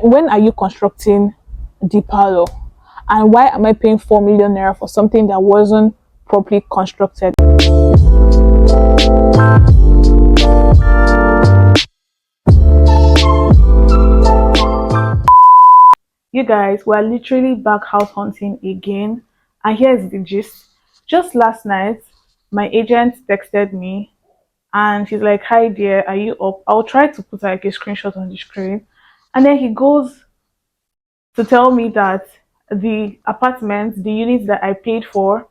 when are you constructing the parlor? And why am I paying 4 million naira for something that wasn't properly constructed? You guys, we're literally back house hunting again. And here's the gist. Just last night, my agent texted me and he's like, "Hi dear, are you up?" I'll try to put like a screenshot on the screen. And then he goes to tell me that the apartment, the unit that I paid for,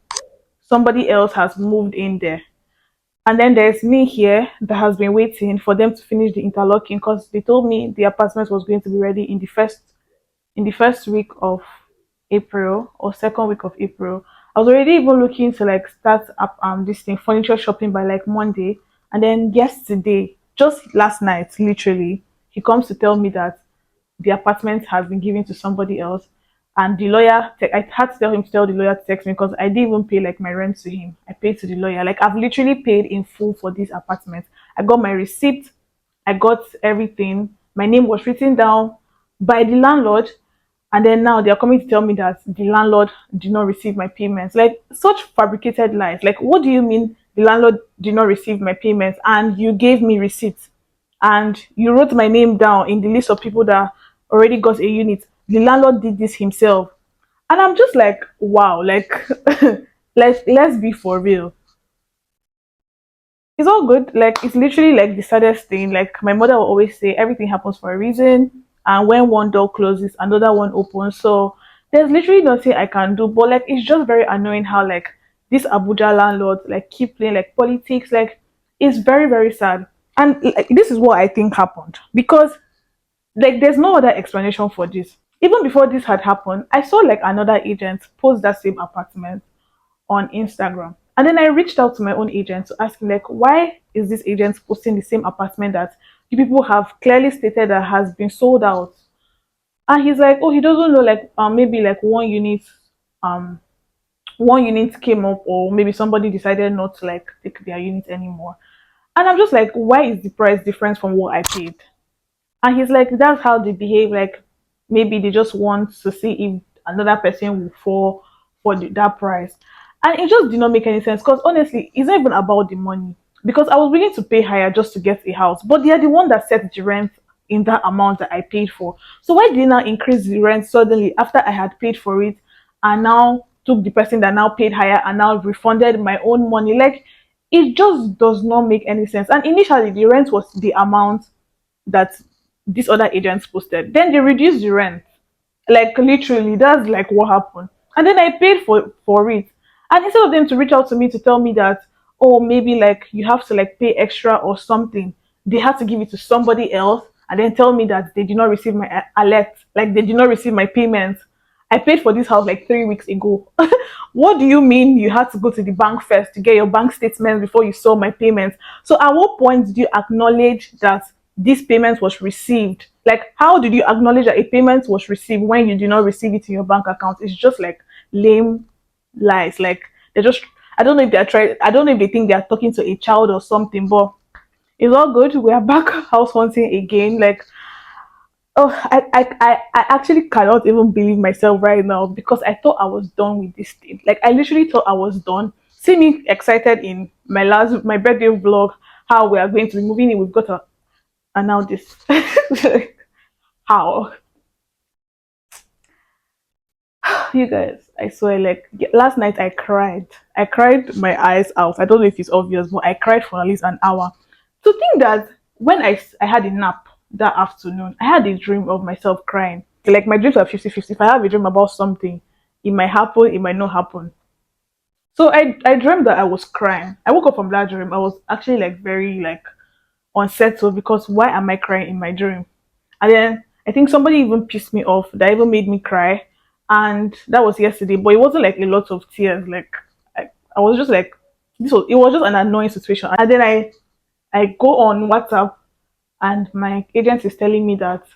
somebody else has moved in there. And then there's me here that has been waiting for them to finish the interlocking because they told me the apartment was going to be ready in the first week of April or second week of April. I was already even looking to like start up this thing furniture shopping by like Monday, and then yesterday, just last night, literally, he comes to tell me that the apartment has been given to somebody else, and the lawyer. I had to tell him to tell the lawyer to text me because I didn't even pay like my rent to him. I paid to the lawyer. Like I've literally paid in full for this apartment. I got my receipt. I got everything. My name was written down by the landlord, and then now they are coming to tell me that the landlord did not receive my payments. Like such fabricated lies. Like what do you mean the landlord did not receive my payments and you gave me receipts and you wrote my name down in the list of people that already got a unit? The landlord did this himself. And I'm just like, wow, like let's be for real. It's all good. Like it's literally like the saddest thing. Like my mother will always say, everything happens for a reason, and when one door closes, another one opens. So there's literally nothing I can do. But like it's just very annoying how like this Abuja landlord like keep playing like politics. Like it's very very sad. And like, this is what I think happened because like there's no other explanation for this. Even before this had happened, I saw like another agent post that same apartment on Instagram. And then I reached out to my own agent to ask him, like, why is this agent posting the same apartment that you people have clearly stated that has been sold out? And he's like, oh, he doesn't know, like, maybe like um, one unit came up, or maybe somebody decided not to like take their unit anymore. And I'm just like, why is the price different from what I paid? And he's like, that's how they behave. Like, maybe they just want to see if another person will fall for that price. And it just did not make any sense because honestly, it's not even about the money. Because I was willing to pay higher just to get a house, but they are the one that set the rent in that amount that I paid for. So why did they now increase the rent suddenly after I had paid for it and now took the person that now paid higher and now refunded my own money? Like, it just does not make any sense. And initially, the rent was the amount that these other agents posted. Then they reduced the rent. Like literally, that's like what happened. And then I paid for it. And instead of them to reach out to me to tell me that, oh, maybe like you have to like pay extra or something, they had to give it to somebody else and then tell me that they did not receive my alert, like they did not receive my payment. I paid for this house like 3 weeks ago. What do you mean you had to go to the bank first to get your bank statement before you saw my payments? So at what point did you acknowledge that this payment was received? Like how did you acknowledge that a payment was received when you did not receive it in your bank account? It's just like lame lies. Like they're just, I don't know if they're trying, I don't know if they think they're talking to a child or something, but it's all good. We are back house hunting again. Like, oh, I actually cannot even believe myself right now because I thought I was done with this thing. Like I literally thought I was done. See me excited in my birthday vlog how we are going to be moving in. We've got to announce this. How? You guys, I swear, like last night I cried. I cried my eyes out. I don't know if it's obvious, but I cried for at least an hour. To think that when I had a nap that afternoon, I had a dream of myself crying. Like my dreams are 50-50. If I have a dream about something, it might happen, it might not happen. So I dreamt that I was crying. I woke up from that dream. I was actually like very like unsettled because why am I crying in my dream? And then I think somebody even pissed me off that even made me cry. And that was yesterday, but it wasn't like a lot of tears. Like I was just like it was just an annoying situation. And then I go on WhatsApp and my agent is telling me that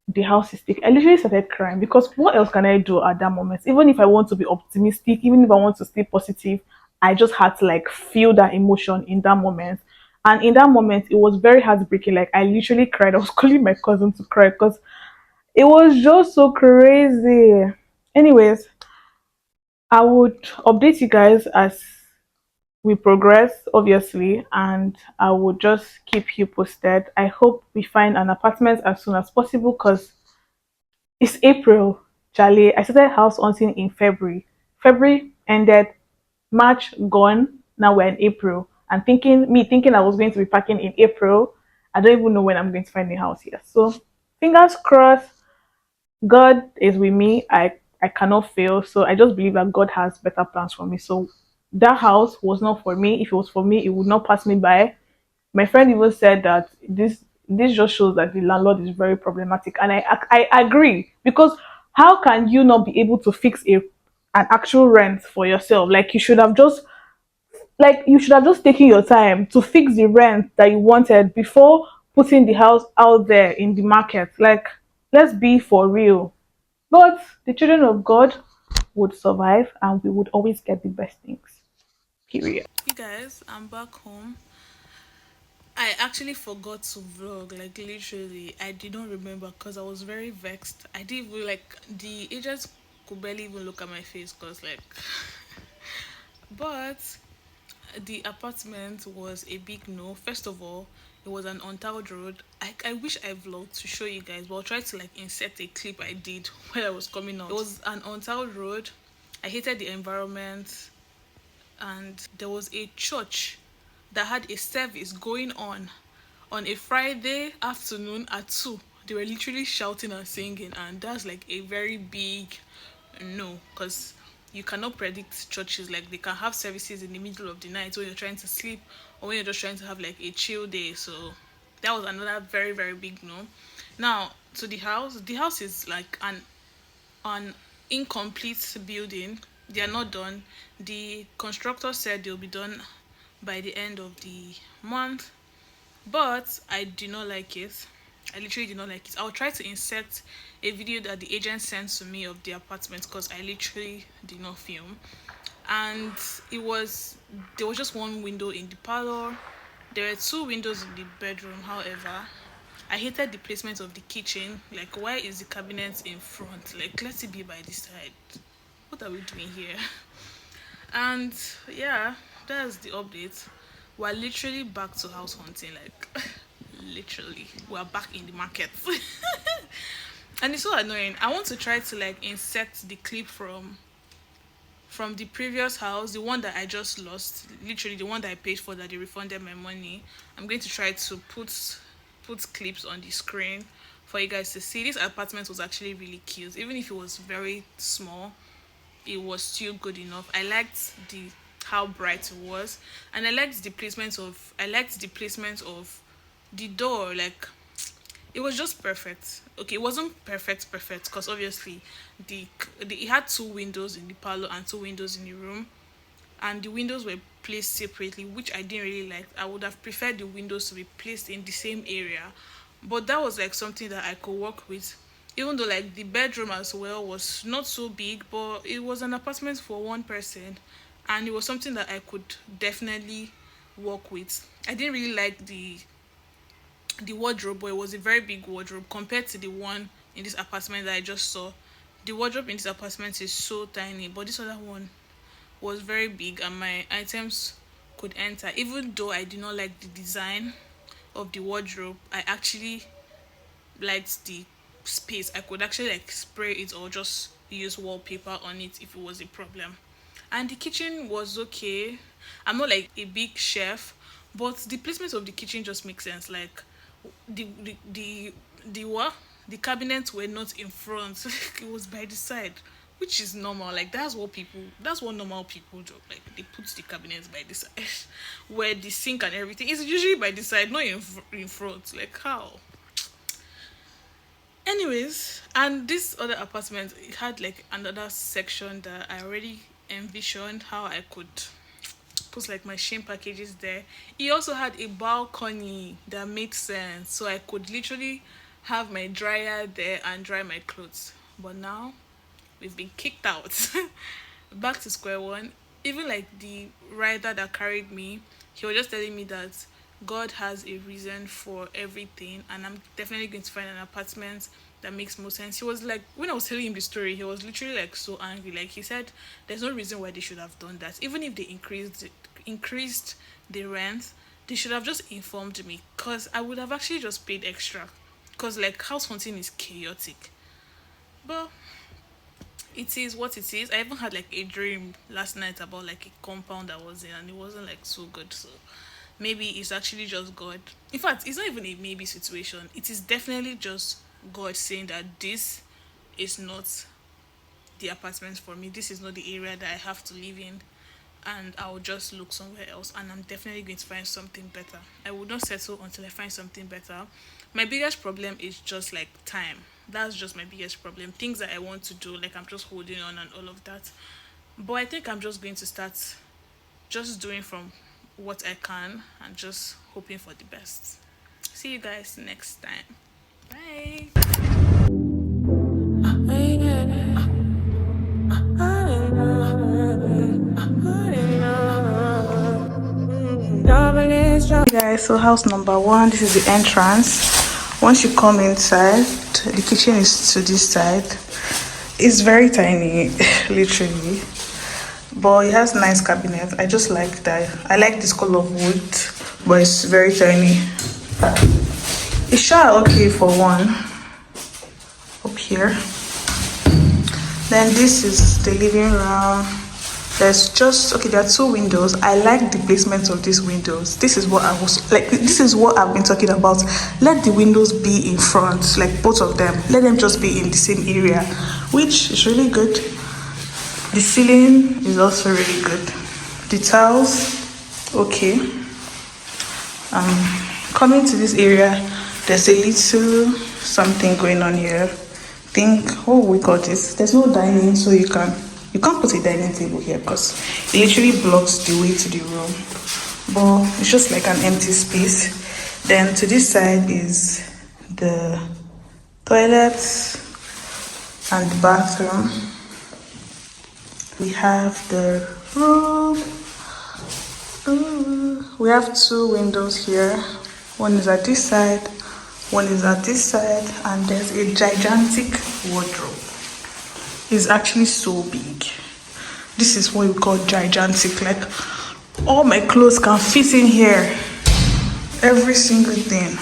the house is sick. I literally started crying because what else can I do at that moment? Even if I want to be optimistic, even if I want to stay positive, I just had to like feel that emotion in that moment. And in that moment, it was very heartbreaking. Like I literally cried. I was calling my cousin to cry because It was just so crazy. Anyways, I would update you guys as we progress, obviously, and I would just keep you posted. I hope we find an apartment as soon as possible because it's April. Charlie, I started house hunting in February. February ended, March gone. Now we're in April. And thinking I was going to be packing in April. I don't even know when I'm going to find a house here. So fingers crossed. God is with me. I cannot fail. So I just believe that God has better plans for me. So that house was not for me. If it was for me, it would not pass me by. My friend even said that this just shows that the landlord is very problematic, and I agree, because how can you not be able to fix a an actual rent for yourself? Like you should have just taken your time to fix the rent that you wanted before putting the house out there in the market. Like, let's be for real. But the children of God would survive, and we would always get the best things. Period. You guys, I'm back home. I actually forgot to vlog, like literally. I did not remember because I was very vexed. I didn't even like the agents could barely even look at my face because like but the apartment was a big no. First of all, it was an untiled road. I wish I vlogged to show you guys, but I'll try to like insert a clip I did when I was coming out. It was an untiled road. I hated the environment, and there was a church that had a service going on a Friday afternoon at 2. They were literally shouting and singing, and that's like a very big no, because you cannot predict churches. Like, they can have services in the middle of the night when you're trying to sleep, or when you're just trying to have like a chill day. So that was another very, very big no. Now, to the house is like an incomplete building. They are not done. The constructor said they'll be done by the end of the month, but I do not like it. I literally did not like it. I'll try to insert a video that the agent sent to me of the apartment because I literally did not film. And it was there was just one window in the parlor. There were two windows in the bedroom, however. I hated the placement of the kitchen. Like, why is the cabinet in front? Like, let it be by the side. What are we doing here? And yeah, that's the update. We're literally back to house hunting, like literally. We're back in the market. And it's so annoying. I want to try to like insert the clip from the previous house, the one that I just lost, literally the one that I paid for that they refunded my money. I'm going to try to put clips on the screen for you guys to see. This apartment was actually really cute, even if it was very small. It was still good enough. I liked the how bright it was, and I liked the placement of the door. Like, it was just perfect. Okay, it wasn't perfect because obviously it had two windows in the parlor and two windows in the room, and the windows were placed separately, which I didn't really like. I would have preferred the windows to be placed in the same area, but that was like something that I could work with. Even though like the bedroom as well was not so big, but it was an apartment for one person, and it was something that I could definitely work with. I didn't really like the wardrobe, but it was a very big wardrobe compared to the one in this apartment that I just saw. The wardrobe in this apartment is so tiny, but this other one was very big, and my items could enter. Even though I did not like the design of the wardrobe, I actually liked the space. I could actually like spray it or just use wallpaper on it if it was a problem. And the kitchen was okay. I'm not like a big chef, but the placement of the kitchen just makes sense. Like, the what? The cabinets were not in front. It was by the side, which is normal. Like, that's what normal people do. Like, they put the cabinets by the side, where the sink and everything is usually by the side, not in front. Like, how? Anyways, and this other apartment, it had like another section that I already envisioned how I could put like my Shein packages there. It also had a balcony that made sense, so I could literally have my dryer there and dry my clothes. But now we've been kicked out. Back to square one. Even like the rider that carried me, he was just telling me that God has a reason for everything, and I'm definitely going to find an apartment that makes more sense. He was like, when I was telling him the story, he was literally like so angry. Like he said, there's no reason why they should have done that. Even if they increased the rent, they should have just informed me, cause I would have actually just paid extra. Cause like house hunting is chaotic, but it is what it is. I even had like a dream last night about like a compound I was in, and it wasn't like so good. So maybe it's actually just God. In fact, it's not even a maybe situation. It is definitely just God saying that this is not the apartment for me. This is not the area that I have to live in. And I'll just look somewhere else. And I'm definitely going to find something better. I will not settle until I find something better. My biggest problem is just like time. That's just my biggest problem. Things that I want to do, like I'm just holding on and all of that. But I think I'm just going to start just doing from what I can and just hoping for the best. See you guys next time. Bye. Hey guys, so house number one, this is the entrance. Once you come inside, the kitchen is to this side. It's very tiny, literally, but it has nice cabinets. I just like that. I like this color of wood, but it's very tiny. It's sure okay for one up here. Then this is the living room. There's just okay, there are two windows. I like the placement of these windows. This is what I was like, this is what I've been talking about. Let the windows be in front, like both of them. Let them just be in the same area, which is really good. The ceiling is also really good. The tiles, okay. Coming to this area, there's a little something going on here. Think, oh, we got this. There's no dining, so you can't put a dining table here because it literally blocks the way to the room. But it's just like an empty space. Then to this side is the toilet and the bathroom. We have the room. We have two windows here. One is at this side, one is at this side, and there's a gigantic wardrobe. It's actually so big. This is what we call gigantic. Like all my clothes can fit in here. Every single thing.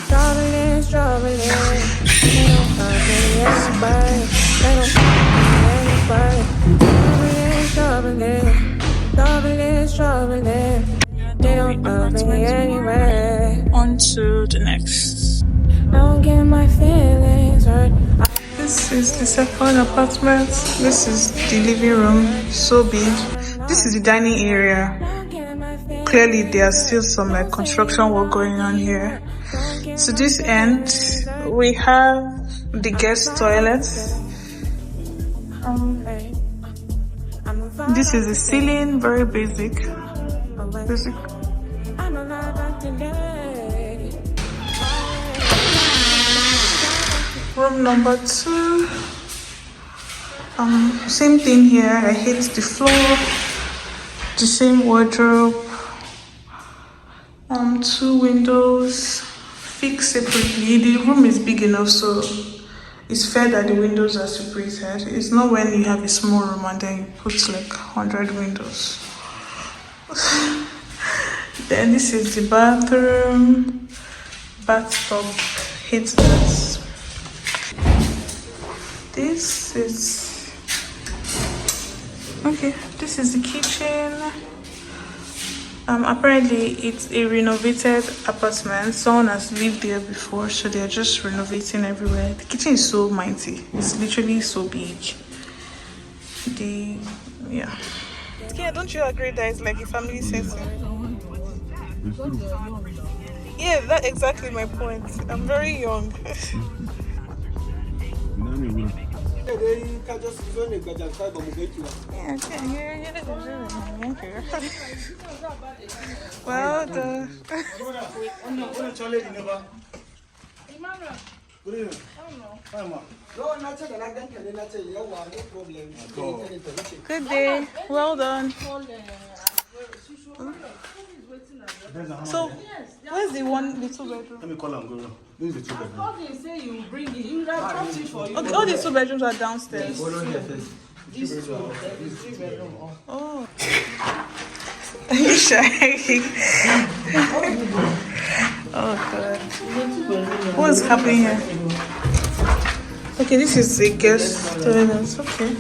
On to the next. Don't get my feelings hurt. This is the second apartment. This is the living room. So big. This is the dining area. Clearly there's still some like construction work going on here. To this end, we have the guest toilet. This is the ceiling, very basic. Room number two. Same thing here. I hate the floor. The same wardrobe. Two windows fixed separately. The room is big enough, so it's fair that the windows are separated. It's not when you have a small room and then you put like 100 windows. Then this is the bathroom. Bathtub. Hate that. This is okay. This is the kitchen. Apparently it's a renovated apartment. Someone has lived there before, so they're just renovating everywhere. The kitchen is so mighty. It's literally so big. Yeah, don't you agree that it's like a family setting? Yeah, that's exactly my point. I'm very young. Well done. Good day. Well done. So, where's the one little bedroom? Let me call and go. This is the 2 bedroom. How do you say you bring it? You have dropped it for you. Okay, all these 2 bedrooms are downstairs. Hold on here first. These two, then the 3 bedroom. Oh. Are you shy? Oh god. What is happening here? Okay, this is the guest toilet. Okay.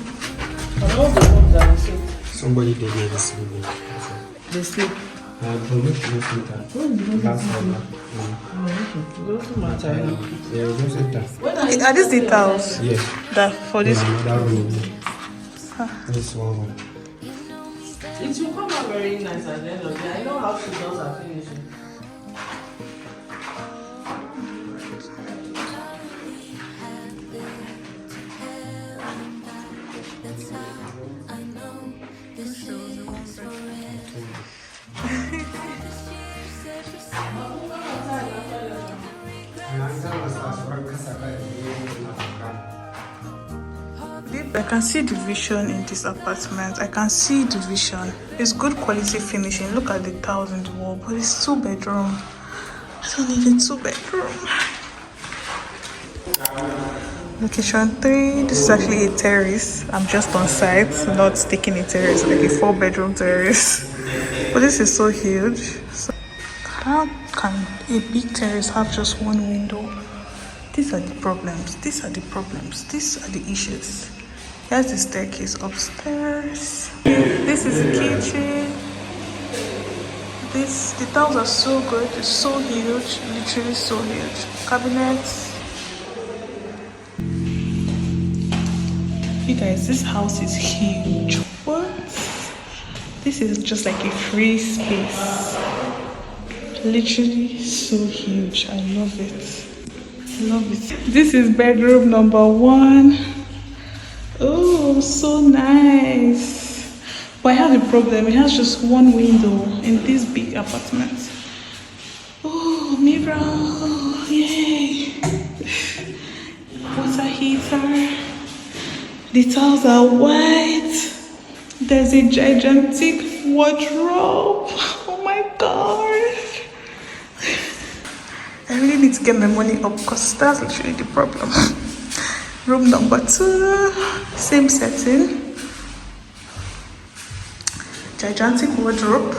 Somebody did near the sleeping. They sleep. But make sure you sleep that. That's all. Doesn't matter. Yeah, just sit down. Okay, are these the towels? Yes. That for this? That room. This one. It will come out very nice at the end of the day. I know how she does her finishing. I can see the vision in this apartment. I can see the vision. It's good quality finishing. Look at the tiles in the wall, but it's 2 bedroom. I don't need a 2 bedroom. Location 3. This is actually a terrace. I'm just on site, not taking a terrace, like a 4 bedroom terrace. But this is so huge. So how can a big terrace have just 1 window? These are the problems. These are the problems. These are the issues. Here's the staircase upstairs. This is the kitchen. The tiles are so good. It's so huge. Literally so huge. Cabinets. You guys, this house is huge. What? This is just like a free space. Literally so huge. I love it. Love it. This is bedroom number 1. Oh, so nice. But I have a problem. It has just 1 window in this big apartment. Oh, mirror. Yay. Water heater. The tiles are white. There's a gigantic wardrobe. Oh my god. I really need to get my money up because that's literally the problem. Room number 2, same setting. Gigantic wardrobe.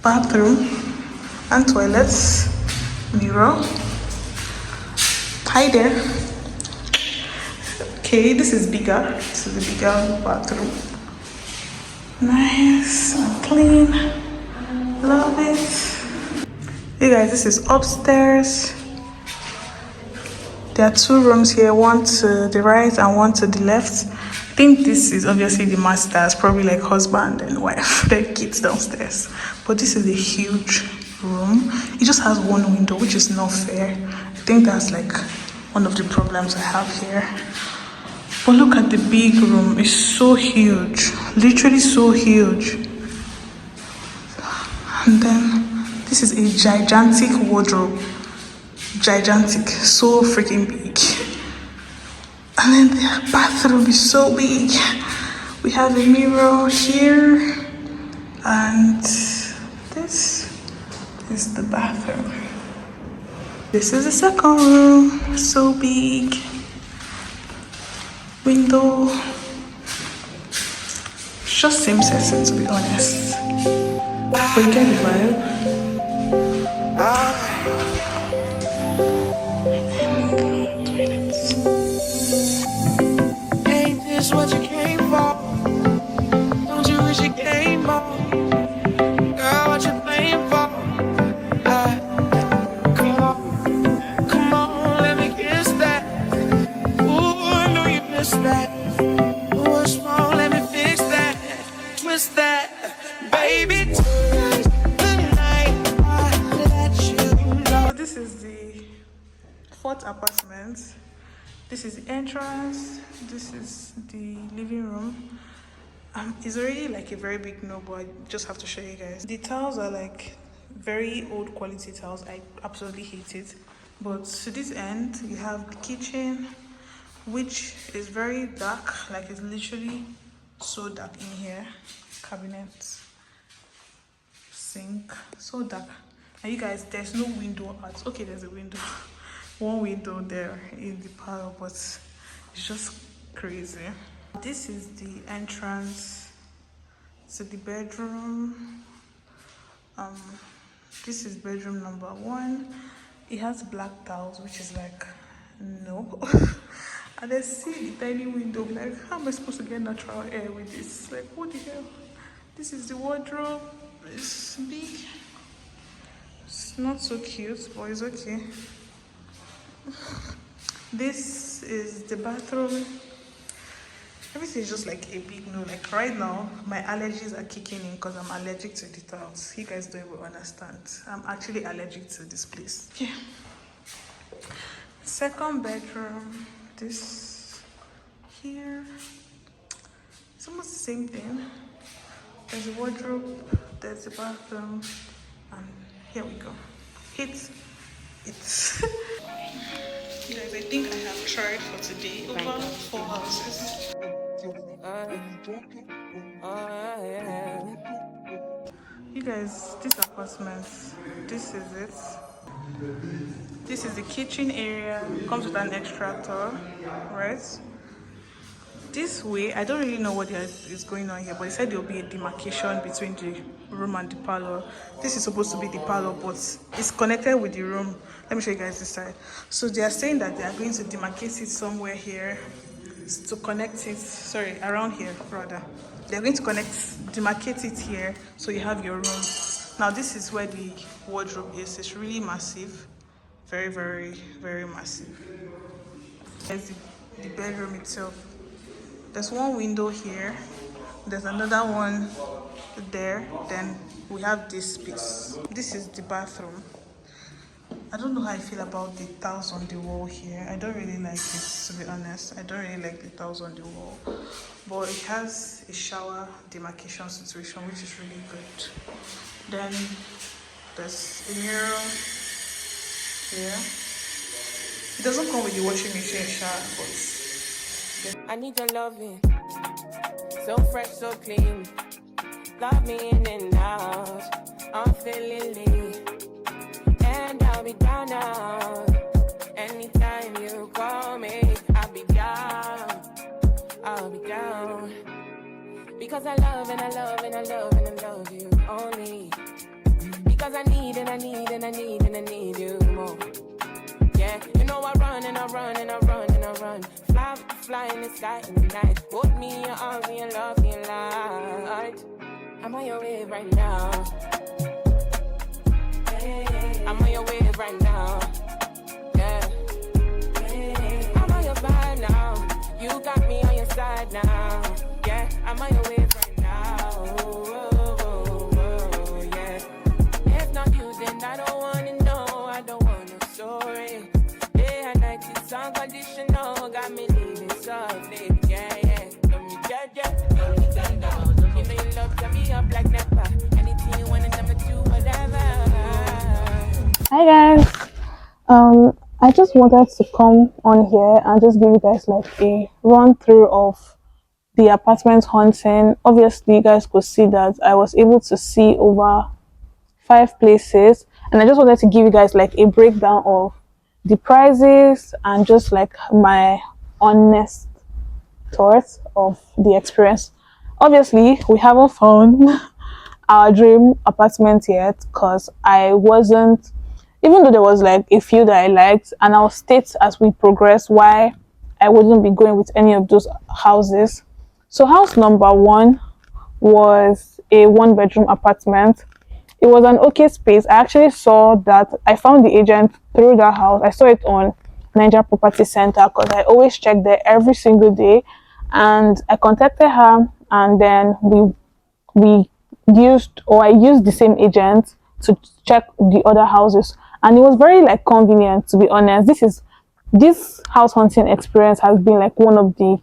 Bathroom and toilets. Mirror. Hi there. Okay, this is bigger. This is a bigger bathroom. Nice and clean. Love it. Hey guys, this is upstairs. There are 2 rooms here, one to the right and one to the left. I think this is obviously the master's, probably like husband and wife, their kids downstairs. But this is a huge room. It just has 1 window, which is not fair. I think that's like one of the problems I have here. But look at the big room. It's so huge. Literally so huge. And then this is a gigantic wardrobe. Gigantic. So freaking big. And then the bathroom is so big. We have a mirror here. And this is the bathroom. This is the second room. So big. Window. Just same setting, to be honest. But you get the vibe. Ain't this what you came for? Don't you wish you came more? Girl, what you playing for? Come on, let me kiss that. Ooh, I know you missed that. Ooh, what's wrong? Let me fix that. Twist that, baby. Tonight, I let you know. This is the 4th apartment. This is the entrance. This is the living room. It's already like a very big no, but I just have to show you guys. The tiles are like very old quality tiles. I absolutely hate it. But to this end, you have the kitchen, which is very dark. Like it's literally so dark in here. Cabinets, sink, so dark. And you guys, there's no window out. Okay, there's a window, one window there in the parlor, but it's just crazy. This is the entrance to the bedroom. This is bedroom number 1. It has black tiles, which is like no. And then see the tiny window. Like, how am I supposed to get natural air with this? Like, what the hell? This is the wardrobe. It's big. It's not so cute, but it's okay. This is the bathroom. Everything is just like a big no. Like right now, my allergies are kicking in because I'm allergic to the tiles. You guys don't even understand. I'm actually allergic to this place. Yeah. Second bedroom. This here. It's almost the same thing. There's a wardrobe. There's a bathroom. And here we go. It's. Guys, I think I have tried for today over 4 houses. You guys, this apartment, this is it. This is the kitchen area. Comes with an extractor, right? This way, I don't really know what is going on here, but they said there will be a demarcation between the room and the parlor. This is supposed to be the parlor, but it's connected with the room. Let me show you guys this side. So they are saying that they are going to demarcate it somewhere here to connect it, sorry, around here rather. They're going to demarcate it here so you have your room. Now this is where the wardrobe is. It's really massive. Very, very, very massive. There's the bedroom itself. There's one window here. There's another one there. Then we have this piece. This is the bathroom. I don't know how I feel about the tiles on the wall here. I don't really like it, to be honest. I don't really like the tiles on the wall. But it has a shower demarcation situation, which is really good. Then there's a mirror here. It doesn't come with the washing machine shower, but I need your loving, so fresh, so clean. Love me in and out, I'm feeling lean. And I'll be down now. Anytime you call me, I'll be down. I'll be down. Because I love and I love and I love and I love you only. Because I need and I need and I need and I need you more. Yeah, you know I run and I run and I run and I run. Fly in the sky in the night. Hold me in your arms and your love me light. I'm on your wave right now. I'm on your wave right now. Yeah. I'm on your vibe now. You got me on your side now. Yeah, I'm on your wave right now. Yeah. If not you, then I don't wanna know. I don't want no story. Day and night, it's unconditional. Got me leaving softly. Yeah, yeah. Love me, yeah. Love me tender. You know you love to me up like never. Anything you want, I'ma do whatever. Hi guys. I just wanted to come on here and just give you guys like a run through of the apartment hunting. Obviously, you guys could see that I was able to see over 5 places, and I just wanted to give you guys like a breakdown of the prices and just like my honest thoughts of the experience. Obviously, we haven't found our dream apartment yet because I wasn't, even though there was like a few that I liked, and I'll state as we progress why I wouldn't be going with any of those houses. So house number 1 was a 1-bedroom apartment. It was an okay space. I actually saw that, I found the agent through that house. I saw it on Niger Property Center because I always check there every single day, and I contacted her, and then I used the same agent to check the other houses, and it was very like convenient, to be honest. This house hunting experience has been like one of the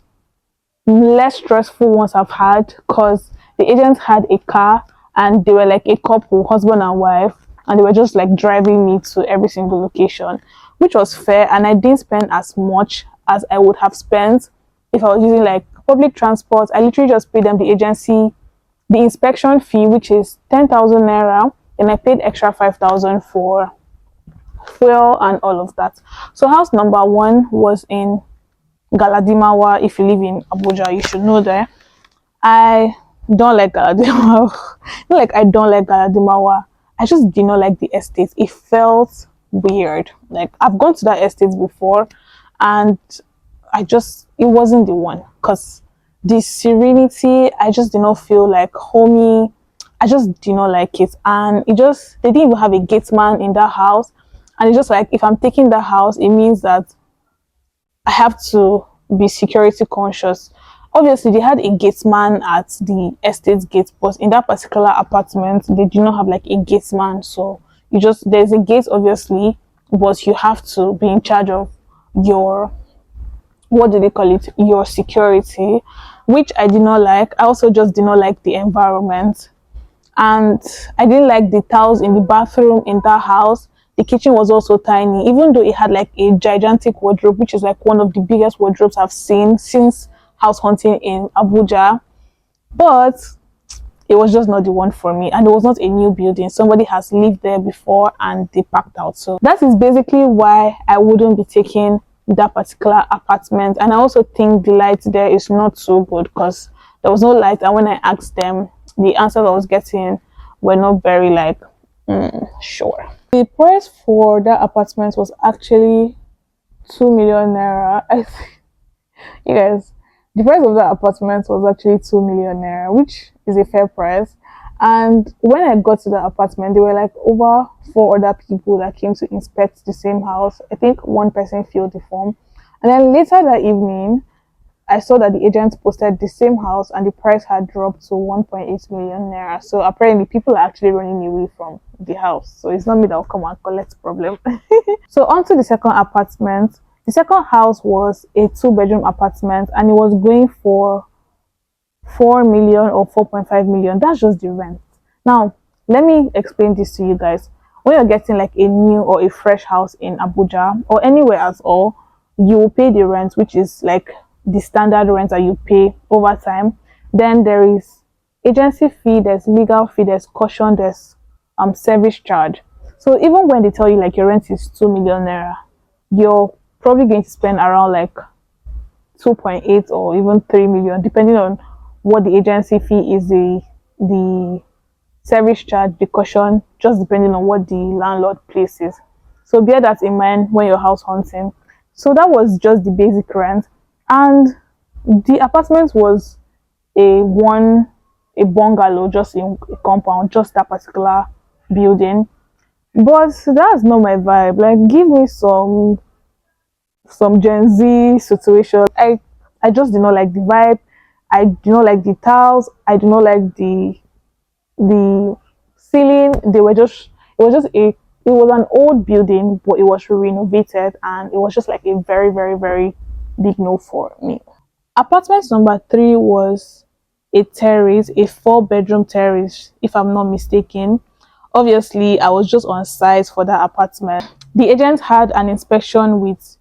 less stressful ones I've had, because the agents had a car and they were like a couple, husband and wife, and they were just like driving me to every single location, which was fair, and I didn't spend as much as I would have spent if I was using like public transport. I literally just paid them the inspection fee, which is 10,000 naira, Then I paid extra 5,000 for fuel and all of that. So house number one was in Galadimawa. If you live in Abuja, you should know that. I don't like Galadimawa. Not like I don't like Galadimawa. I just did not like the estate. It felt weird. Like I've gone to that estate before, and it wasn't the one, because the serenity, I just did not feel like homey. I just did not like it, and they didn't even have a gate man in that house, and it's just like if I'm taking that house, it means that I have to be security conscious. Obviously, they had a gate man at the estate gate, but in that particular apartment, they do not have like a gate man. So there's a gate, obviously, but you have to be in charge of your, what do they call it, your security, which I did not like. I also just did not like the environment, and I didn't like the tiles in the bathroom in that house. The kitchen was also tiny, even though it had like a gigantic wardrobe, which is like one of the biggest wardrobes I've seen since house hunting in Abuja. But it was just not the one for me, and it was not a new building. Somebody has lived there before and they packed out. So that is basically why I wouldn't be taking that particular apartment. And I also think the light there is not so good, because there was no light, and when I asked them, the answers I was getting were not very like sure. The price for that apartment was actually 2 million naira. You guys, the price of that apartment was actually 2 million naira, which is a fair price. And when I got to the apartment, there were like over 4 other people that came to inspect the same house. I think one person filled the form, and then later that evening, I saw that the agent posted the same house and the price had dropped to 1.8 million naira. So apparently people are actually running away from the house. So it's not me that will come and collect problem. So on to the second apartment. The second house was a 2-bedroom apartment, and it was going for 4 million or 4.5 million. That's just the rent. Now, let me explain this to you guys. When you're getting like a new or a fresh house in Abuja or anywhere at all, you will pay the rent, which is like the standard rent that you pay over time. Then there is agency fee, there's legal fee, there's caution, there's service charge. So even when they tell you like your rent is 2 million naira, you're probably going to spend around like 2.8 or even 3 million, depending on what the agency fee is, the service charge, the caution, just depending on what the landlord places. So bear that in mind when you're house hunting. So that was just the basic rent, and the apartment was a bungalow, just in a compound, just that particular building. But that's not my vibe. Like, give me some Gen Z situation. I just did not like the vibe. I do not like the tiles. I do not like the ceiling. It was an old building, but it was renovated, and it was just like a very, very, very big no for me. Apartment number 3 was a terrace, a 4-bedroom terrace, if I'm not mistaken. Obviously, I was just on site for that apartment. The agent had an inspection with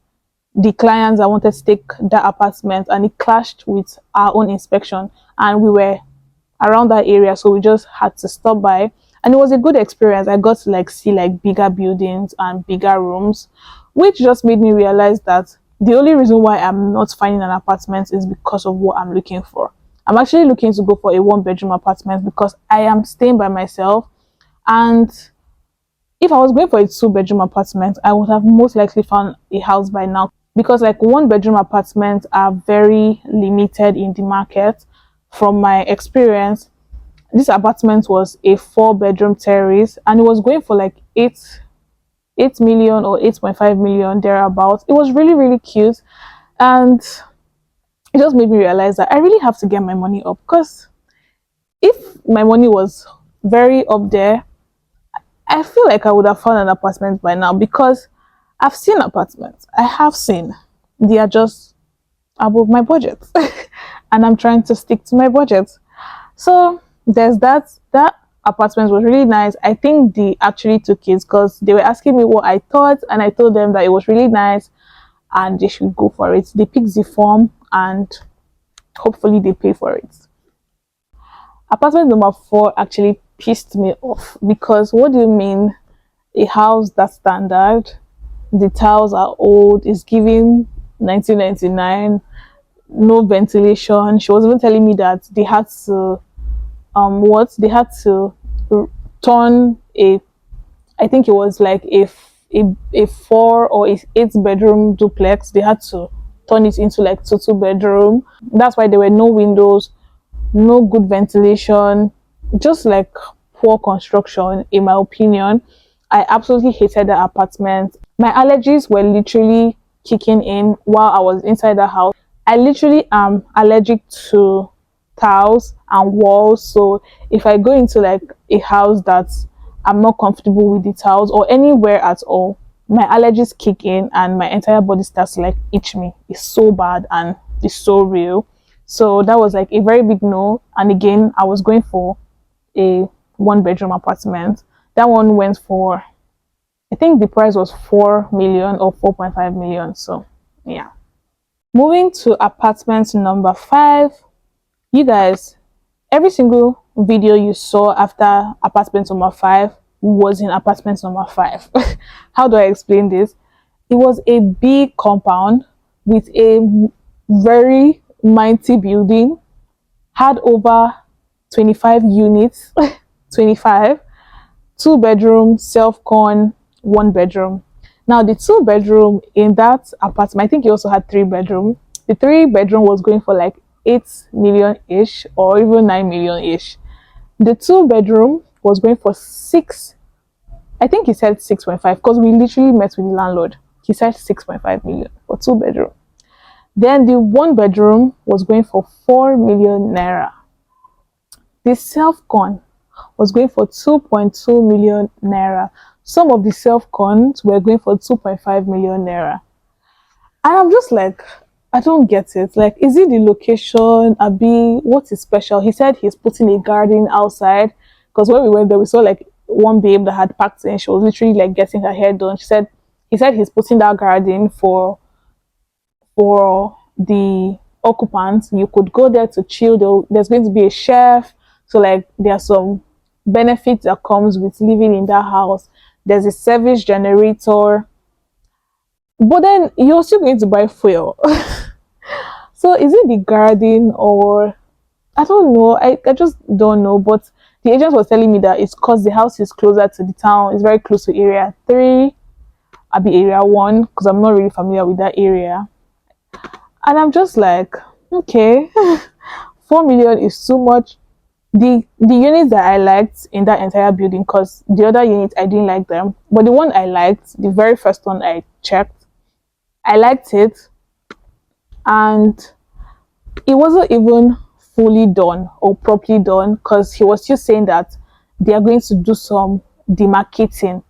the clients that wanted to take that apartment, and it clashed with our own inspection, and we were around that area, so we just had to stop by, and it was a good experience. I got to like see like bigger buildings and bigger rooms, which just made me realize that the only reason why I'm not finding an apartment is because of what I'm looking for. I'm actually looking to go for a 1-bedroom apartment because I am staying by myself, and if I was going for a 2-bedroom apartment, I would have most likely found a house by now, because like 1-bedroom apartments are very limited in the market. From my experience, this apartment was a 4-bedroom terrace, and it was going for like 8 million or 8.5 million thereabouts. It was really, really cute, and it just made me realize that I really have to get my money up, because if my money was very up there, I feel like I would have found an apartment by now, because I've seen apartments. I have seen. They are just above my budget. And I'm trying to stick to my budget. So there's that. That apartment was really nice. I think they actually took it because they were asking me what I thought, and I told them that it was really nice and they should go for it. They picked the form and hopefully they pay for it. Apartment number 4 actually pissed me off because what do you mean a house that standard? The tiles are old, it's giving 1999, no ventilation. She was even telling me that they had to they had to turn a, I think it was like a 4 or 8 bedroom duplex. They had to turn it into like two bedroom. That's why there were no windows, no good ventilation, just like poor construction, in my opinion. I absolutely hated the apartment. My allergies were literally kicking in while I was inside the house. I literally am allergic to tiles and walls. So if I go into like a house that I'm not comfortable with the tiles or anywhere at all, my allergies kick in and my entire body starts to like itch me. It's so bad and it's so real. So that was like a very big no. And again, I was going for a 1 bedroom apartment. That one went for, I think the price was 4 million or 4.5 million. So yeah. Moving to apartment number 5. You guys, every single video you saw after apartment number 5 was in apartment number 5. How do I explain this? It was a big compound with a very mighty building, had over 25 units, 25, 2 bedroom, self-con, 1 bedroom. Now the 2 bedroom in that apartment, I think he also had 3 bedroom. The 3 bedroom was going for like 8 million ish or even 9 million ish. The 2 bedroom was going for 6. I think he said 6.5 because we literally met with the landlord. He said 6.5 million for 2 bedroom. Then the 1 bedroom was going for 4 million naira. The self-con was going for 2.2 million naira. Some of the self-cons were going for 2.5 million naira. And I'm just like, I don't get it. Like, is it the location? Abi, what is special? He said he's putting a garden outside. Because when we went there, we saw like one babe that had packed in. She was literally like getting her hair done. He said he's putting that garden for the occupants. You could go there to chill. There's going to be a chef. So like there are some benefits that comes with living in that house. There's a service generator. But then you're still going to buy fuel. So is it the garden or I don't know. I just don't know. But the agent was telling me that it's because the house is closer to the town. It's very close to area 3. I'll be area 1 because I'm not really familiar with that area. And I'm just like, okay, 4 million is too much. The units that I liked in that entire building, because the other units I didn't like them, but the one I liked, the very first one I checked, I liked it, and it wasn't even fully done or properly done because he was just saying that they are going to do some demarcating.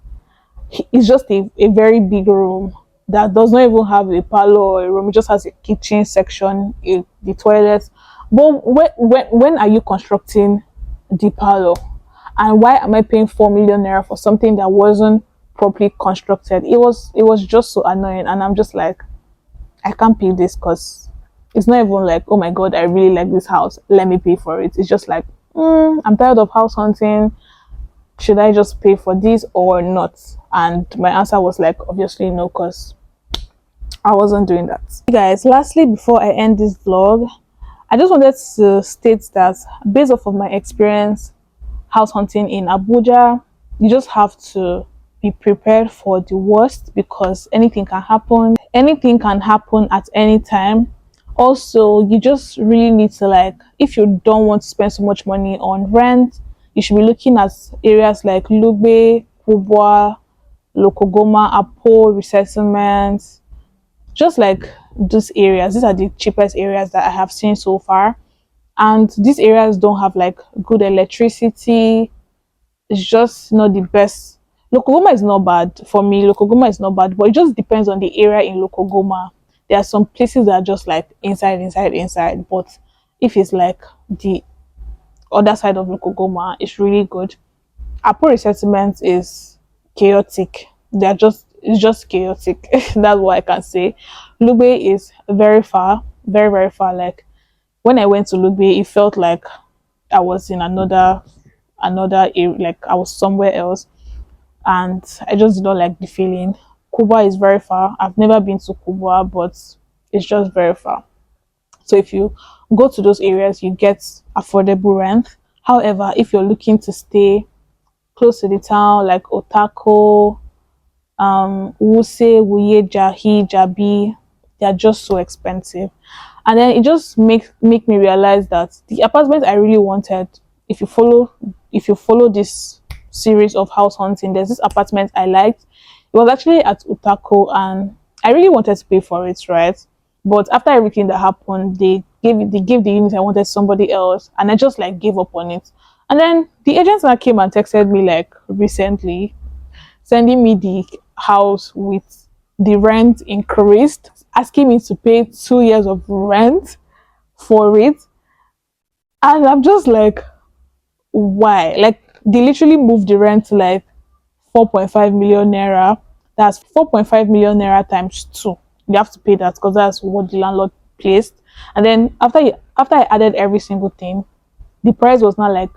It's just a very big room that does not even have a parlor or a room. It just has a kitchen section, the toilet. But when are you constructing the parlor? And why am I paying 4 million naira for something that wasn't properly constructed? It was just so annoying, and I'm just like, I can't pay this because it's not even like, oh my god, I really like this house, let me pay for it. It's just like, I'm tired of house hunting. Should I just pay for this or not? And my answer was like, obviously no, because I wasn't doing that. Guys, lastly, before I end this vlog, I just wanted to state that based off of my experience house hunting in Abuja, you just have to be prepared for the worst because anything can happen. Anything can happen at any time. Also, you just really need to, like, if you don't want to spend so much money on rent, you should be looking at areas like Lugbe, Kubwa, Lokogoma, Apo, resettlements, just like these areas. These are the cheapest areas that I have seen so far. And these areas don't have like good electricity. It's just not the best. Lokogoma is not bad for me. Lokogoma is not bad, but it just depends on the area in Lokogoma. There are some places that are just like inside. But if it's like the other side of Lokogoma, it's really good. Apo resettlement is chaotic. It's just chaotic. That's what I can say. Lugbe is very far, very far. Like when I went to Lugbe, it felt like I was in another area, like I was somewhere else, and I just did not like the feeling. Kuba is very far. I've never been to Kuba, but it's just very far. So if you go to those areas, you get affordable rent. However, if you're looking to stay close to the town, like Otako, Wuse, Wuye, Jahi, Jabi, they are just so expensive. And then it just make me realize that the apartment I really wanted, if you follow this series of house hunting, there's this apartment I liked. It was actually at Utako, and I really wanted to pay for it, right? But after everything that happened, they gave the unit I wanted somebody else, and I just like gave up on it. And then the agents now came and texted me like recently, sending me the house with the rent increased, asking me to pay 2 years of rent for it. And I'm just like, why? Like, they literally moved the rent to like 4.5 million naira. That's 4.5 million naira times two. You have to pay that because that's what the landlord placed. And then after I added every single thing, the price was not like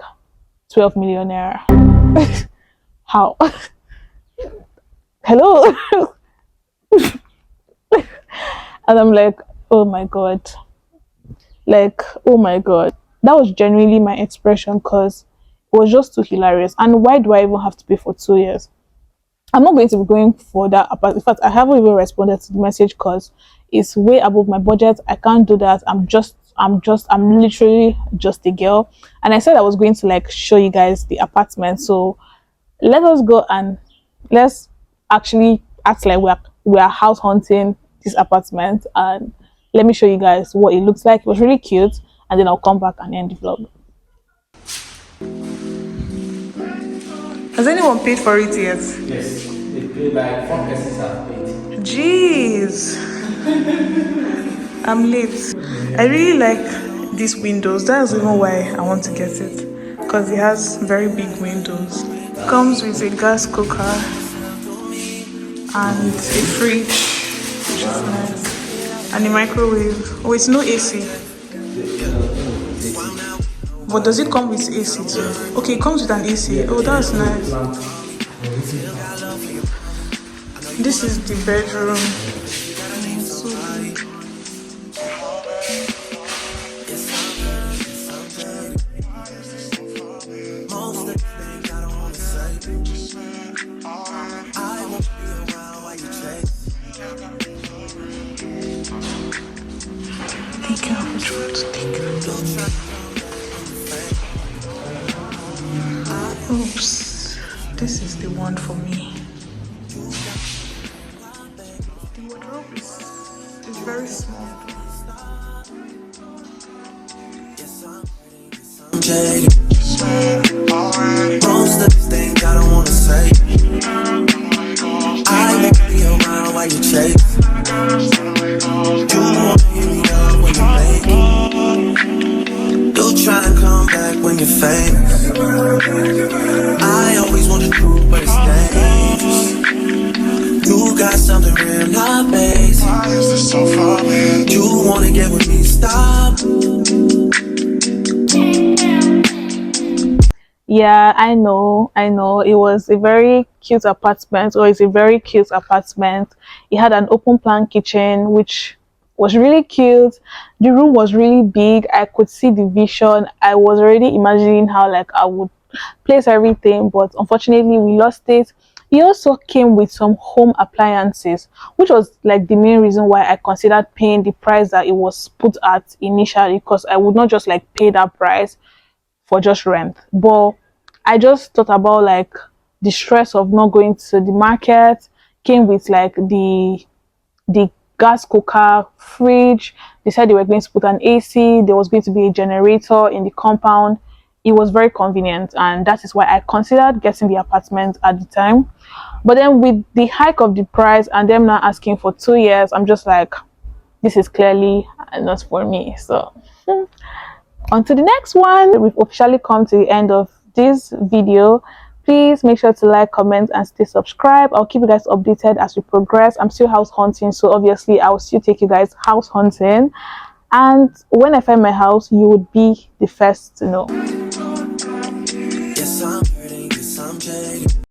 12 million naira. How? Hello? And I'm like, oh my god. Like, oh my god. That was genuinely my expression because it was just too hilarious. And why do I even have to pay for 2 years? I'm not going to be going for that. In fact, I haven't even responded to the message because it's way above my budget. I can't do that. I'm literally just a girl. And I said I was going to like show you guys the apartment. So let us go and let's actually act like we're house hunting this apartment, and let me show you guys what it looks like. It was really cute, and then I'll come back and end the vlog. Has anyone paid for it yet? Yes, they pay like 4 persons have paid. Jeez, I'm late. I really like these windows. That's even why I want to get it, because it has very big windows. Comes with a gas cooker and a fridge, which is nice, and a microwave. Oh, it's no AC. But does it come with AC too? Okay, it comes with an AC. Oh, that's nice. This is the bedroom. So big. Think of which one to take. Oops, this is the one for me. The wardrobe is very small. Most of these things I don't wanna say. I won't be around while you chase. You wanna hear me up when you make. You try to come back when you're famous. I always want the truth, but it's dangerous. You got something real, not basic. You wanna get with me, stop. Yeah, I know. It was a very cute apartment, or it's a very cute apartment. It had an open plan kitchen, which was really cute. The room was really big. I could see the vision. I was already imagining how like I would place everything, but unfortunately we lost it. It also came with some home appliances, which was like the main reason why I considered paying the price that it was put at initially, because I would not just like pay that price for just rent. But I just thought about like the stress of not going to the market. Came with like the gas cooker, fridge. They said they were going to put an AC. There was going to be a generator in the compound. It was very convenient, and that is why I considered getting the apartment at the time. But then with the hike of the price and them now asking for 2 years, I'm just like, this is clearly not for me. So on to the next one. We've officially come to the end of this video. Please make sure to like, comment, and stay subscribed. I'll keep you guys updated as we progress. I'm still house hunting, so obviously I'll still take you guys house hunting, and when I find my house, you would be the first to know. Guess I'm hurting, guess I'm jaded.